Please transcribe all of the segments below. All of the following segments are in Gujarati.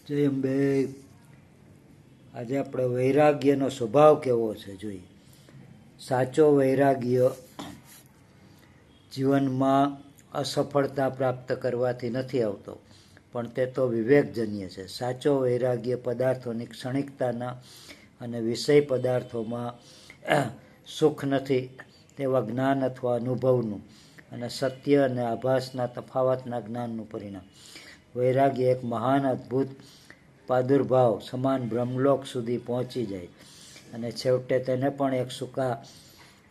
જય અંબે. આજે આપણે વૈરાગ્યનો સ્વભાવ કેવો છે જોઈએ. સાચો વૈરાગ્ય જીવનમાં અસફળતા પ્રાપ્ત કરવાથી નથી આવતો, પણ તે તો વિવેકજન્ય છે. સાચો વૈરાગ્ય પદાર્થોની ક્ષણિકતાના અને વિષય પદાર્થોમાં સુખ નથી તેવા જ્ઞાન અથવા અનુભવનું અને સત્ય અને આભાસના તફાવતના જ્ઞાનનું પરિણામ. વૈરાગ્ય એક મહાન અદ્ભુત પ્રાદુર્ભાવ સમાન બ્રહ્મલોક સુધી પહોંચી જાય અને છેવટે તેને પણ એક સૂકા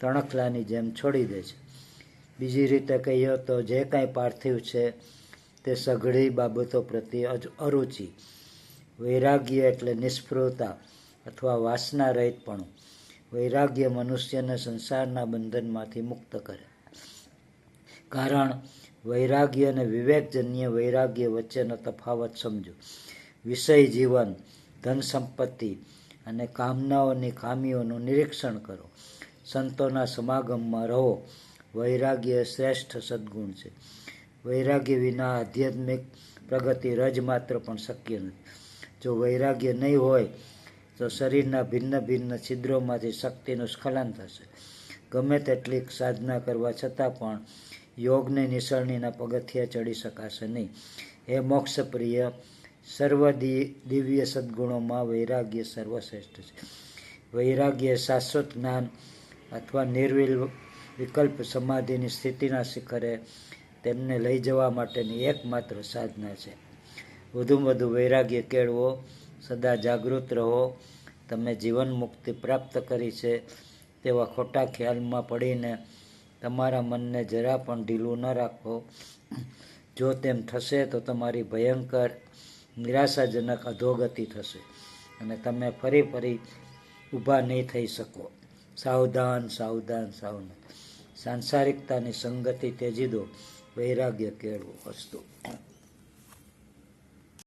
તણખલાની જેમ છોડી દે છે. બીજી રીતે કહીએ તો જે કાંઈ પાર્થિવ છે તે સઘળી બાબતો પ્રત્યે અરુચિ. વૈરાગ્ય એટલે નિષ્ફળતા અથવા વાસના રહિતપણું. વૈરાગ્ય મનુષ્યને સંસારના બંધનમાંથી મુક્ત કરે. કારણ વૈરાગ્ય અને વિવેકજન્ય વૈરાગ્ય વચ્ચેનો તફાવત સમજો. વિષય જીવન, ધન સંપત્તિ અને કામનાઓની ખામીઓનું નિરીક્ષણ કરો. સંતોના સમાગમમાં રહો. વૈરાગ્ય શ્રેષ્ઠ સદ્ગુણ છે. વૈરાગ્ય વિના આધ્યાત્મિક પ્રગતિ રજ માત્ર પણ શક્ય નથી. જો વૈરાગ્ય નહીં હોય તો શરીરના ભિન્ન ભિન્ન છિદ્રોમાંથી શક્તિનું સ્ખલન થશે. ગમે તેટલી સાધના કરવા છતાં પણ યોગની નિસરણીના પગથિયા ચડી શકાશે નહીં. એ મોક્ષપ્રિય સર્વ દિવ્ય સદ્ગુણોમાં વૈરાગ્ય સર્વશ્રેષ્ઠ છે. વૈરાગ્ય શાશ્વત જ્ઞાન અથવા વિકલ્પ સમાધિની સ્થિતિના શિખરે તેમને લઈ જવા માટેની એકમાત્ર સાધના છે. વધુમાં વધુ વૈરાગ્ય કેળવો, સદા જાગૃત રહો. તમે જીવન મુક્તિ પ્રાપ્ત કરી છે તેવા ખોટા ખ્યાલમાં પડીને તમારા મનને જરા પણ ઢીલું ન રાખો. જો તેમ થશે તો તમારી ભયંકર નિરાશાજનક અધોગતિ થશે અને તમે ફરી ઊભા નહીં થઈ શકો. સાવધાન સાવધાન સાવધાન. સાંસારિકતાની સંગતિ ત્યજી દો. વૈરાગ્ય કેળવો. અસ્તુ.